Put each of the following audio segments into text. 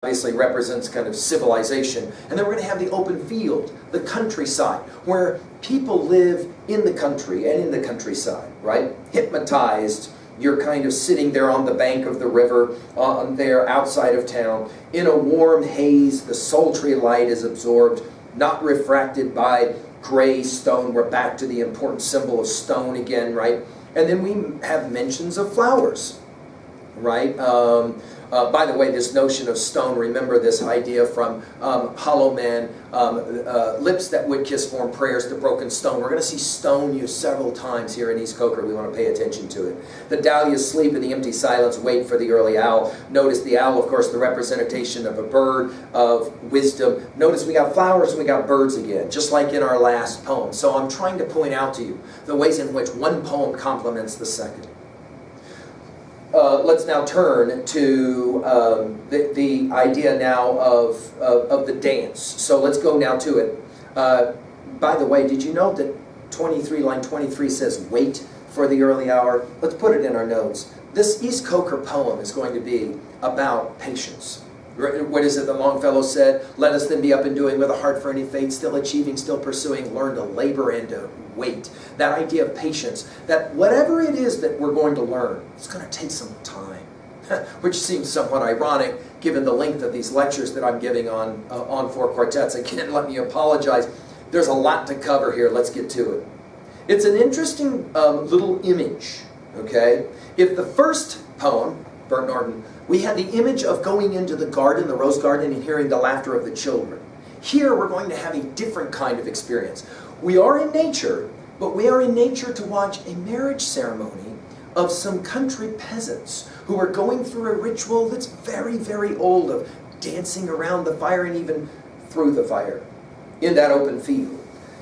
obviously represents kind of civilization. And then we're going to have the open field, the countryside, where people live in the country and in the countryside, right? Hypnotized. You're kind of sitting there on the bank of the river, there outside of town, in a warm haze. The sultry light is absorbed, not refracted by gray stone. We're back to the important symbol of stone again, right? And then we have mentions of flowers, right? By the way, this notion of stone, remember this idea from Hollow Man, lips that would kiss form prayers to broken stone. We're going to see stone used several times here in East Coker. We want to pay attention to it. The dahlias sleep in the empty silence, wait for the early owl. Notice the owl, of course, the representation of a bird of wisdom. Notice we got flowers and we got birds again, just like in our last poem. So I'm trying to point out to you the ways in which one poem complements the second. Let's now turn to the idea now of the dance. So let's go now to it. By the way, did you note that line 23 says, wait for the early hour? Let's put it in our notes. This East Coker poem is going to be about patience. What is it that Longfellow said? Let us then be up and doing with a heart for any fate, still achieving, still pursuing, learn to labor and to wait. That idea of patience, that whatever it is that we're going to learn, it's going to take some time. Which seems somewhat ironic given the length of these lectures that I'm giving on four quartets. Again, let me apologize. There's a lot to cover here. Let's get to it. It's an interesting little image, okay? If the first poem, Bert Norton, we had the image of going into the garden, the rose garden, and hearing the laughter of the children. Here we're going to have a different kind of experience. We are in nature, but we are in nature to watch a marriage ceremony of some country peasants who are going through a ritual that's very, very old, of dancing around the fire and even through the fire in that open field.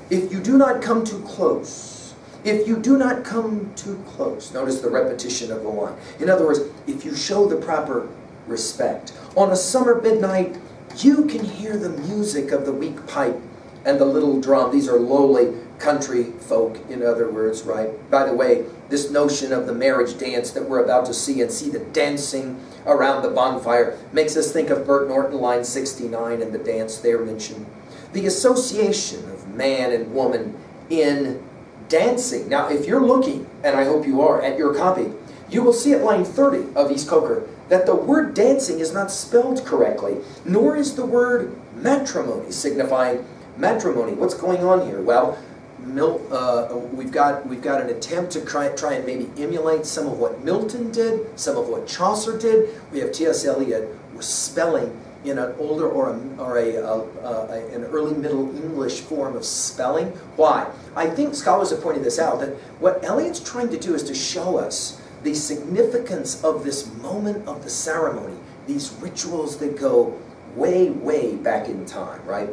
If you do not come too close, if you do not come too close, notice the repetition of the line. In other words, if you show the proper respect. On a summer midnight, you can hear the music of the weak pipe and the little drum. These are lowly country folk, in other words, right? By the way, this notion of the marriage dance that we're about to see, and see the dancing around the bonfire, makes us think of Bert Norton, line 69, and the dance there mentioned. The association of man and woman in dancing. Now, if you're looking, and I hope you are, at your copy, you will see at line 30 of East Coker that the word dancing is not spelled correctly, nor is the word matrimony signifying matrimony. What's going on here? Well, we've got an attempt to try and maybe emulate some of what Milton did, some of what Chaucer did. We have T.S. Eliot was spelling in an older or an early Middle English form of spelling. Why? I think scholars have pointed this out, that what Eliot's trying to do is to show us the significance of this moment of the ceremony, these rituals that go way, way back in time, right?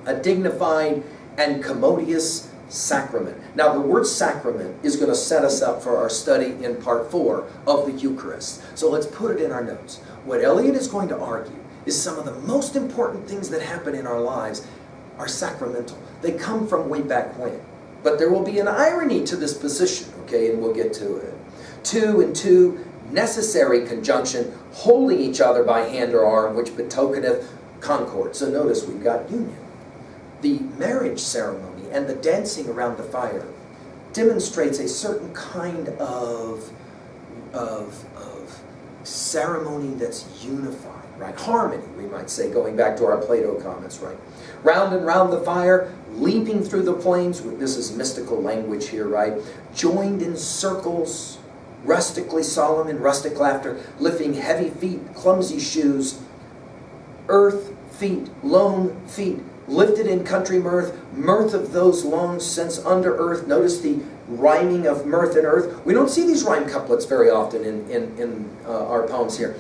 A dignified and commodious sacrament. Now, the word sacrament is going to set us up for our study in part 4 of the Eucharist. So let's put it in our notes. What Eliot is going to argue is some of the most important things that happen in our lives are sacramental. They come from way back when. But there will be an irony to this position, okay, and we'll get to it. 2 and 2, necessary conjunction, holding each other by hand or arm, which betokeneth concord. So notice we've got union. The marriage ceremony and the dancing around the fire demonstrates a certain kind of ceremony that's unified. Right? Harmony, we might say, going back to our Plato comments, right? Round and round the fire, leaping through the flames. This is mystical language here, right? Joined in circles, rustically solemn in rustic laughter, lifting heavy feet, clumsy shoes, earth feet, lone feet, lifted in country mirth, mirth of those long since under earth. Notice the rhyming of mirth and earth. We don't see these rhyme couplets very often in our poems here.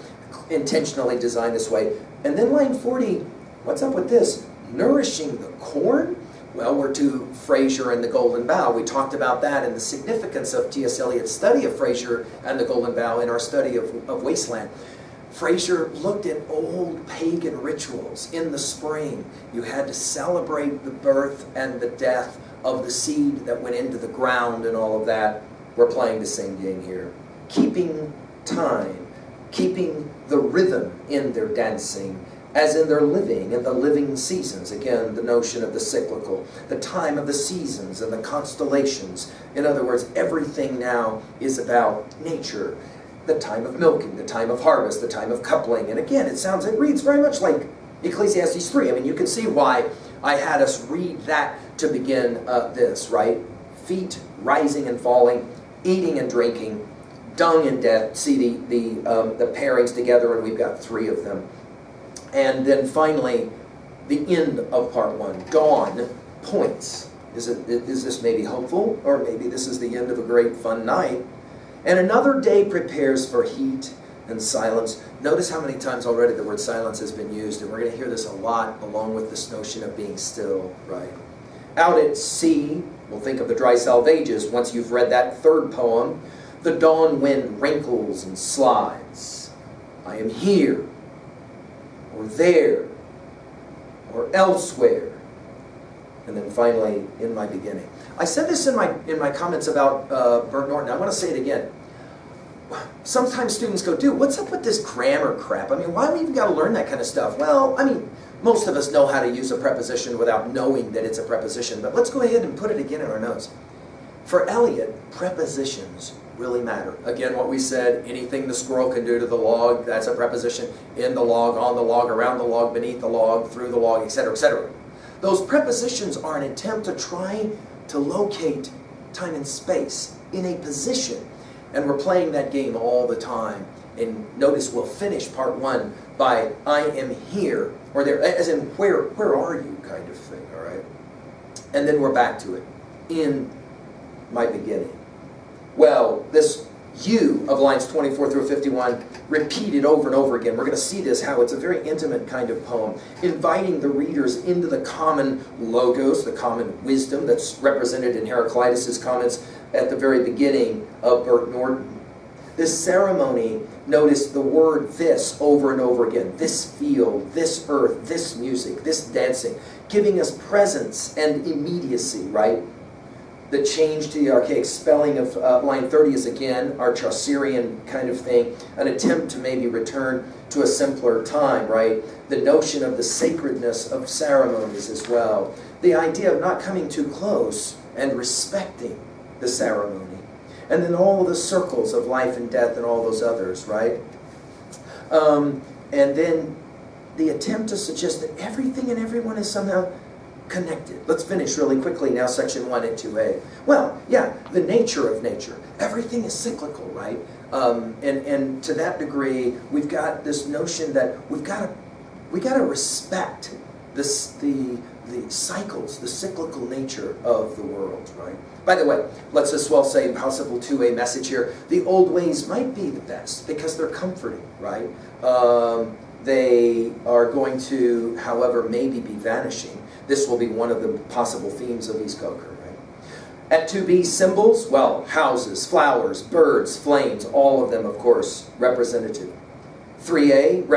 Intentionally designed this way. And then line 40, what's up with this? Nourishing the corn? Well, we're to Fraser and the Golden Bough. We talked about that and the significance of T.S. Eliot's study of Fraser and the Golden Bough in our study of Wasteland. Fraser looked at old pagan rituals. In the spring, you had to celebrate the birth and the death of the seed that went into the ground and all of that. We're playing the same game here. Keeping time, keeping the rhythm in their dancing, as in their living, in the living seasons. Again, the notion of the cyclical, the time of the seasons and the constellations. In other words, everything now is about nature. The time of milking, the time of harvest, the time of coupling. And again, it reads very much like Ecclesiastes 3. I mean, you can see why I had us read that to begin this, right? Feet rising and falling, eating and drinking, dung and death. See the pairings together, and we've got 3 of them. And then finally, the end of part 1. Dawn points. Is this maybe hopeful? Or maybe this is the end of a great fun night. And another day prepares for heat and silence. Notice how many times already the word silence has been used, and we're going to hear this a lot along with this notion of being still, right? Out at sea, we'll think of the dry salvages once you've read that 3rd poem. The dawn wind wrinkles and slides. I am here, or there, or elsewhere. And then finally, in my beginning. I said this in my comments about Bert Norton. I want to say it again. Sometimes students go, dude, what's up with this grammar crap? I mean, why do we even got to learn that kind of stuff? Well, I mean, most of us know how to use a preposition without knowing that it's a preposition, but let's go ahead and put it again in our notes. For Eliot, prepositions really matter. Again, what we said, anything the squirrel can do to the log, that's a preposition. In the log, on the log, around the log, beneath the log, through the log, etc., etc. Those prepositions are an attempt to try to locate time and space in a position. And we're playing that game all the time. And notice we'll finish part 1 by I am here, or there, as in where are you kind of thing, all right? And then we're back to it. In my beginning. Well, this you of lines 24 through 51 repeated over and over again. We're going to see this, how it's a very intimate kind of poem, inviting the readers into the common logos, the common wisdom that's represented in Heraclitus' comments at the very beginning of Bert Norton. This ceremony, notice the word this over and over again. This field, this earth, this music, this dancing, giving us presence and immediacy, right? The change to the archaic spelling of line 30 is again our Chaucerian kind of thing, an attempt to maybe return to a simpler time, right? The notion of the sacredness of ceremonies as well. The idea of not coming too close and respecting the ceremony. And then all of the circles of life and death and all those others, right? And then the attempt to suggest that everything and everyone is somehow connected. Let's finish really quickly now, section 1 and 2a. Well, yeah, the nature of nature. Everything is cyclical, right? And to that degree, we've got this notion that we got to respect this the cycles, the cyclical nature of the world, right? By the way, let's as well say possible 2a message here. The old ways might be the best because they're comforting, right? They are going to, however, maybe be vanishing. This will be one of the possible themes of East Coker, right? At 2b, symbols, well, houses, flowers, birds, flames, all of them, of course, representative. 3a,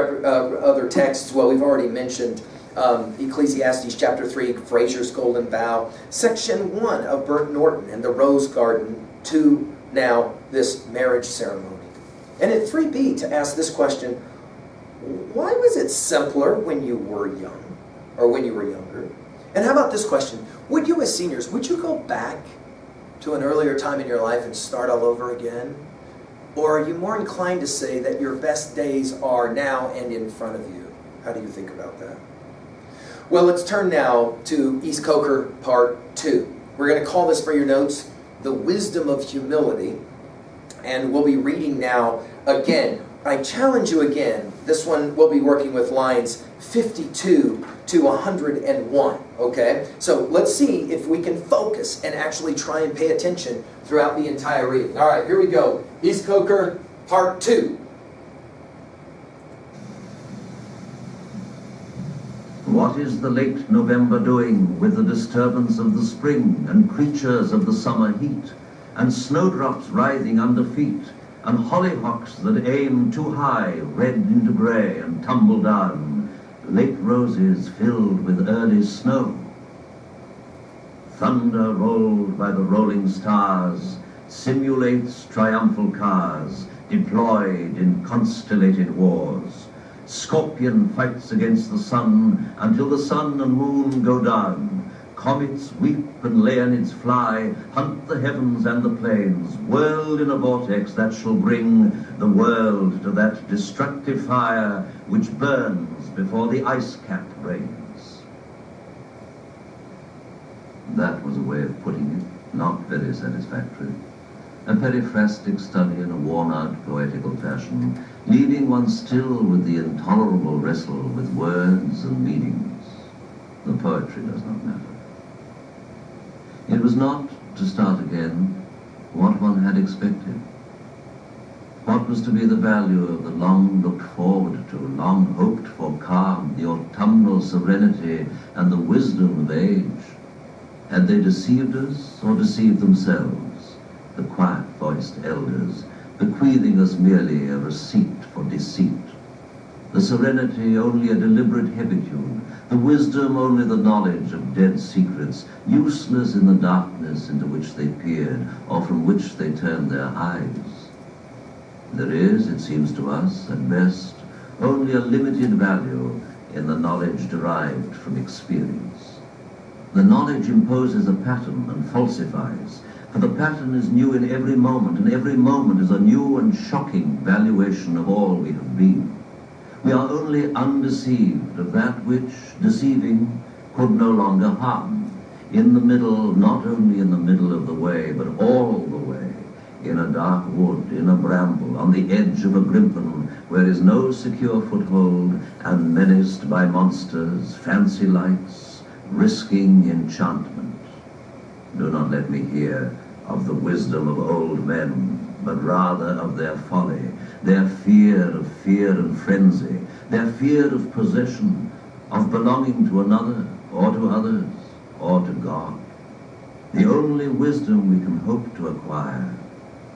other texts, well, we've already mentioned Ecclesiastes chapter 3, Fraser's Golden Bough. Section 1 of Bert Norton and the Rose Garden, to now this marriage ceremony. And at 3b, to ask this question, why was it simpler when you were young, or when you were younger? And how about this question? Would you as seniors, would you go back to an earlier time in your life and start all over again? Or are you more inclined to say that your best days are now and in front of you? How do you think about that? Well, let's turn now to East Coker Part 2. We're going to call this for your notes, The Wisdom of Humility. And we'll be reading now again. I challenge you again. This one we'll be working with lines 52 to 101, okay? So let's see if we can focus and actually try and pay attention throughout the entire reading. All right, here we go. East Coker, Part 2. What is the late November doing with the disturbance of the spring and creatures of the summer heat, and snowdrops writhing under feet, and hollyhocks that aim too high, red into grey and tumble down, late roses filled with early snow? Thunder rolled by the rolling stars simulates triumphal cars, deployed in constellated wars. Scorpion fights against the sun until the sun and moon go down. Comets weep and Leonids fly, hunt the heavens and the plains, whirled in a vortex that shall bring the world to that destructive fire which burns before the ice cap reigns. That was a way of putting it, not very satisfactory. A periphrastic study in a worn-out poetical fashion, leaving one still with the intolerable wrestle with words and meanings. The poetry does not matter. It was not, to start again, what one had expected. What was to be the value of the long looked forward to, long hoped for calm, the autumnal serenity and the wisdom of age? Had they deceived us or deceived themselves, the quiet-voiced elders, bequeathing us merely a receipt for deceit? The serenity only a deliberate habitude, the wisdom only the knowledge of dead secrets, useless in the darkness into which they peered, or from which they turned their eyes. There is, it seems to us, at best, only a limited value in the knowledge derived from experience. The knowledge imposes a pattern and falsifies, for the pattern is new in every moment, and every moment is a new and shocking valuation of all we have been. We are only undeceived of that which, deceiving, could no longer harm. In the middle, not only in the middle of the way, but all the way, in a dark wood, in a bramble, on the edge of a grimpen, where is no secure foothold, and menaced by monsters, fancy lights, risking enchantment. Do not let me hear of the wisdom of old men, but rather of their folly, their fear and frenzy, their fear of possession, of belonging to another, or to others, or to God. The only wisdom we can hope to acquire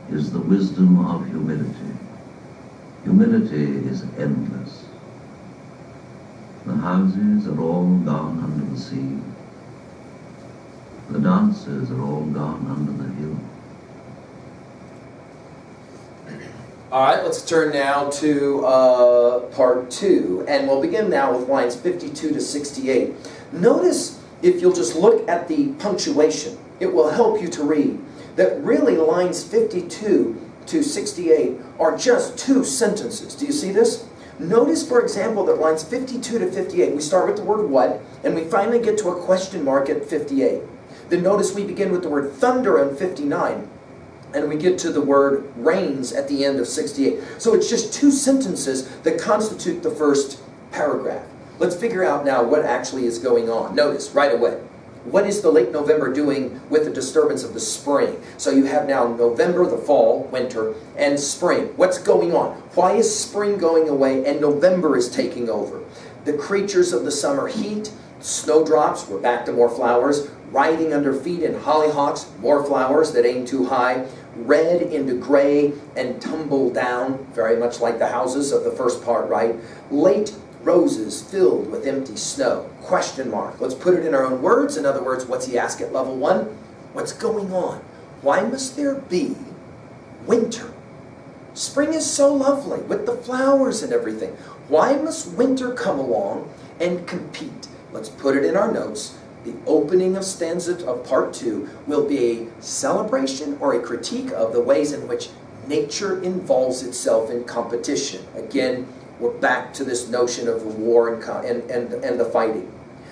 is the wisdom of humility. Humility is endless. The houses are all gone under the sea. The dancers are all gone under the hill. All right, let's turn now to part 2, and we'll begin now with lines 52 to 68. Notice, if you'll just look at the punctuation, it will help you to read, that really lines 52 to 68 are just 2 sentences. Do you see this? Notice, for example, that lines 52 to 58, we start with the word what, and we finally get to a question mark at 58. Then notice we begin with the word thunder on 59, and we get to the word rains at the end of 68. So it's just 2 sentences that constitute the first paragraph. Let's figure out now what actually is going on. Notice right away, what is the late November doing with the disturbance of the spring? So you have now November, the fall, winter, and spring. What's going on? Why is spring going away and November is taking over? The creatures of the summer heat, snowdrops, we're back to more flowers, riding under feet and hollyhocks, more flowers that aim too high, red into gray and tumble down, very much like the houses of the first part, right? Late roses filled with empty snow. Question mark. Let's put it in our own words. In other words, what's he asked at level 1? What's going on? Why must there be winter? Spring is so lovely with the flowers and everything. Why must winter come along and compete? Let's put it in our notes. The opening of stanza of part 2 will be a celebration or a critique of the ways in which nature involves itself in competition. Again, we're back to this notion of the war and the fighting.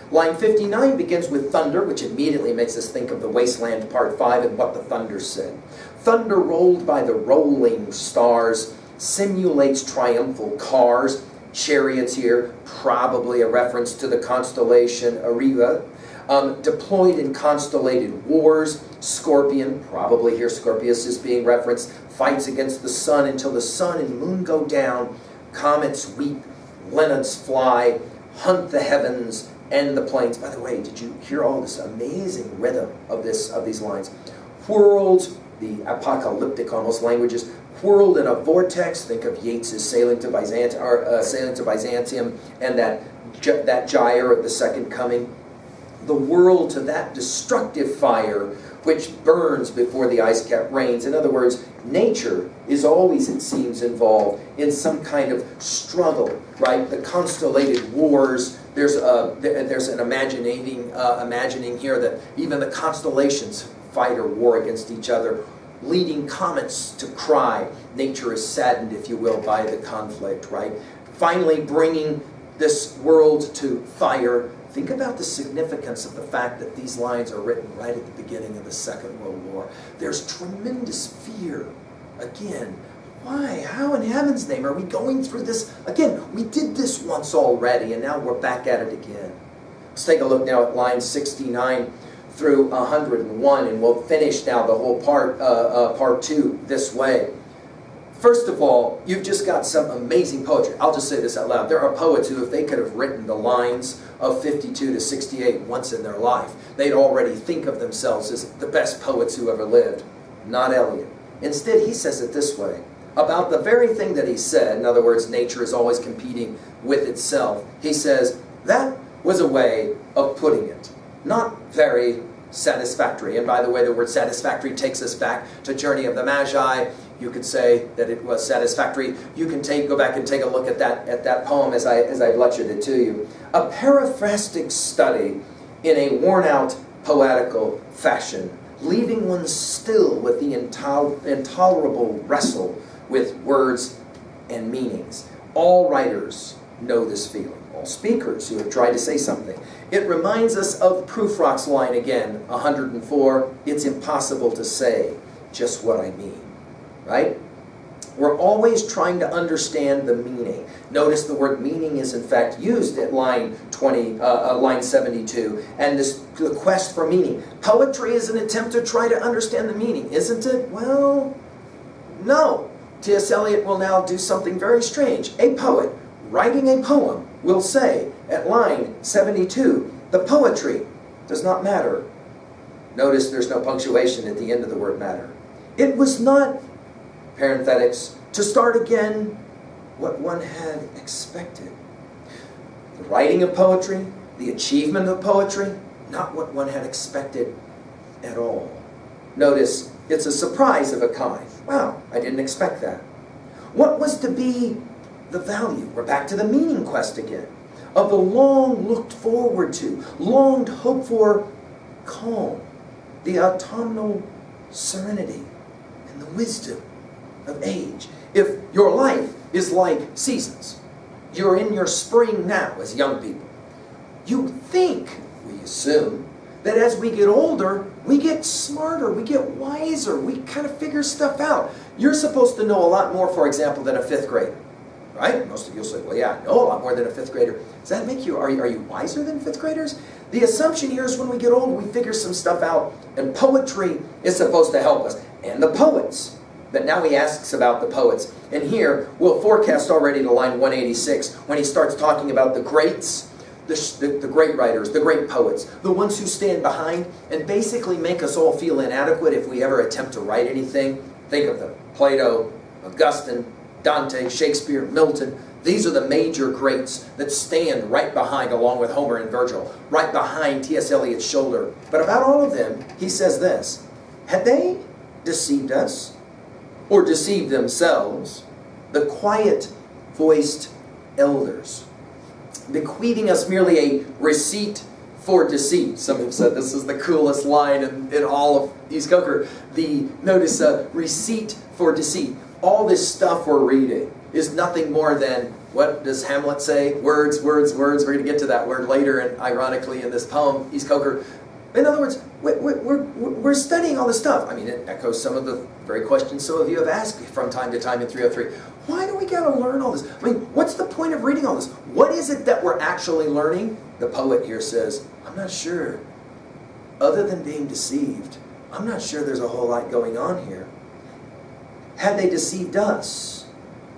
Line 59 begins with thunder, which immediately makes us think of the Wasteland Part 5 and what the thunder said. Thunder rolled by the rolling stars simulates triumphal cars. Chariots here, probably a reference to the constellation Ariva. Deployed in constellated wars. Scorpion, probably here Scorpius is being referenced, fights against the sun until the sun and moon go down. Comets weep, linnets fly, hunt the heavens and the plains. By the way, did you hear all this amazing rhythm of these lines? Whirled, the apocalyptic almost languages, whirled in a vortex. Think of Yeats's Sailing to Byzantium and that gyre of the second coming. The world to that destructive fire which burns before the ice cap rains. In other words, Nature is always, it seems, involved in some kind of struggle, right? The constellated wars. There's an imagining here that even the constellations fight or war against each other, leading comets to cry. Nature is saddened, if you will, by the conflict, right? Finally bringing this world to fire. Think about the significance of the fact that these lines are written right at the beginning of the Second World War. There's tremendous fear. Again, why? How in heaven's name are we going through this? Again, we did this once already, and now we're back at it again. Let's take a look now at lines 69 through 101, and we'll finish now the whole part 2 this way. First of all, you've just got some amazing poetry. I'll just say this out loud. There are poets who, if they could have written the lines of 52 to 68 once in their life, they'd already think of themselves as the best poets who ever lived. Not Eliot. Instead, he says it this way. About the very thing that he said, in other words, nature is always competing with itself, he says, that was a way of putting it. Not very satisfactory. And by the way, the word satisfactory takes us back to Journey of the Magi. You could say that it was satisfactory. You can go back and take a look at that poem as I've lectured it to you. A paraphrastic study in a worn-out poetical fashion, leaving one still with the intolerable wrestle with words and meanings. All writers know this feeling. All speakers who have tried to say something. It reminds us of Prufrock's line again, 104, it's impossible to say just what I mean. Right? We're always trying to understand the meaning. Notice the word meaning is in fact used at line 72, and the quest for meaning. Poetry is an attempt to try to understand the meaning, isn't it? Well, no. T.S. Eliot will now do something very strange. A poet writing a poem will say at line 72, the poetry does not matter. Notice there's no punctuation at the end of the word matter. It was not, parenthetics, to start again what one had expected. The writing of poetry, the achievement of poetry, not what one had expected at all. Notice, it's a surprise of a kind. Wow, I didn't expect that. What was to be the value? We're back to the meaning quest again. Of the long looked forward to, longed hoped for calm, the autumnal serenity, and the wisdom of age. If your life is like seasons, you're in your spring now as young people. You think, we assume, that as we get older, we get smarter, we get wiser, we kind of figure stuff out. You're supposed to know a lot more, for example, than a 5th grader. Right? Most of you will say, well, yeah, I know a lot more than a 5th grader. Does that make you, are you wiser than 5th graders? The assumption here is when we get old, we figure some stuff out, and poetry is supposed to help us. And the poets. But now he asks about the poets. And here, we'll forecast already to line 186, when he starts talking about the greats, the great writers, the great poets, the ones who stand behind and basically make us all feel inadequate if we ever attempt to write anything. Think of them. Plato, Augustine, Dante, Shakespeare, Milton. These are the major greats that stand right behind, along with Homer and Virgil, right behind T.S. Eliot's shoulder. But about all of them, he says this: had they deceived us, or deceived themselves, the quiet-voiced elders, bequeathing us merely a receipt for deceit. Some have said this is the coolest line in all of East Coker. Notice receipt for deceit. All this stuff we're reading is nothing more than, what does Hamlet say? Words, words, words. We're going to get to that word later, and ironically in this poem, East Coker. In other words, we're studying all this stuff. I mean, it echoes some of the very questions some of you have asked from time to time in 303. Why do we got to learn all this? I mean, what's the point of reading all this? What is it that we're actually learning? The poet here says, I'm not sure. Other than being deceived, I'm not sure there's a whole lot going on here. Had they deceived us,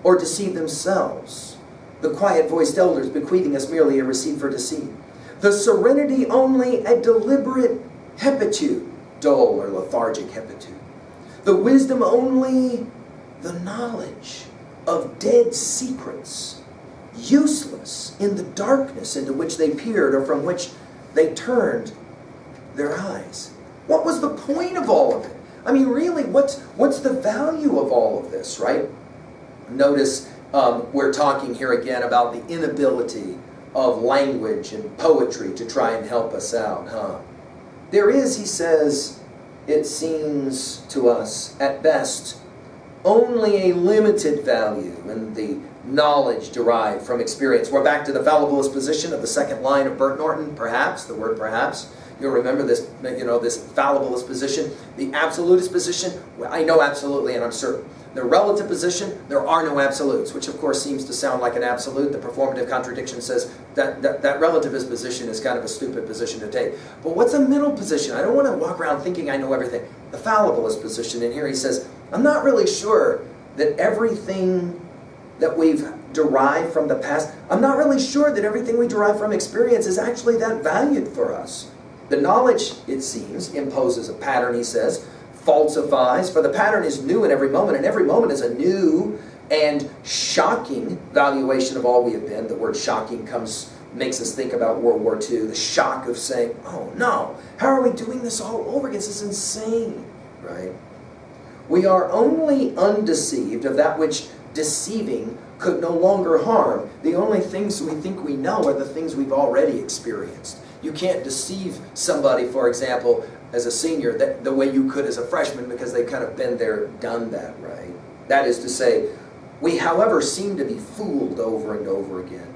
or deceived themselves, the quiet-voiced elders bequeathing us merely a receipt for deceit, the serenity only a deliberate hebetude, dull or lethargic hebetude, the wisdom only the knowledge of dead secrets, useless in the darkness into which they peered or from which they turned their eyes. What was the point of all of it? I mean, really, what's the value of all of this, right? Notice we're talking here again about the inability of language and poetry to try and help us out, huh? There is, he says, it seems to us, at best, only a limited value in the knowledge derived from experience. We're back to the fallibilist position of the second line of Bert Norton, perhaps, the word perhaps. You'll remember this, this fallibilist position. The absolutist position, well, I know absolutely and I'm certain. The relative position, there are no absolutes, which of course seems to sound like an absolute. The performative contradiction says that relativist position is kind of a stupid position to take. But what's a middle position? I don't want to walk around thinking I know everything. The fallibilist position, and here he says, I'm not really sure that everything that we've derived from the past, I'm not really sure that everything we derive from experience is actually that valued for us. The knowledge, it seems, imposes a pattern, he says, falsifies, for the pattern is new in every moment, and every moment is a new and shocking valuation of all we have been. The word shocking makes us think about World War II, the shock of saying, oh no, how are we doing this all over again? This is insane, right? We are only undeceived of that which deceiving could no longer harm. The only things we think we know are the things we've already experienced. You can't deceive somebody, for example, as a senior, the way you could as a freshman, because they've kind of been there, done that, right? That is to say, we, however, seem to be fooled over and over again.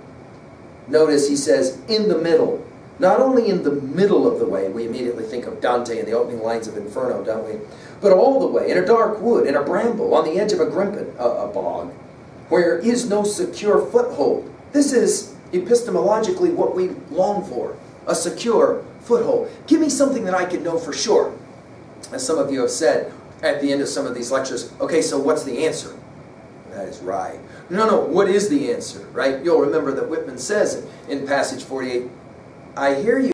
Notice he says, in the middle. Not only in the middle of the way, we immediately think of Dante in the opening lines of Inferno, don't we? But all the way, in a dark wood, in a bramble, on the edge of a bog, where is no secure foothold. This is epistemologically what we long for, a secure foothold. Give me something that I can know for sure. As some of you have said at the end of some of these lectures, okay, so what's the answer? That is right. No, what is the answer, right? You'll remember that Whitman says in passage 48, I hear you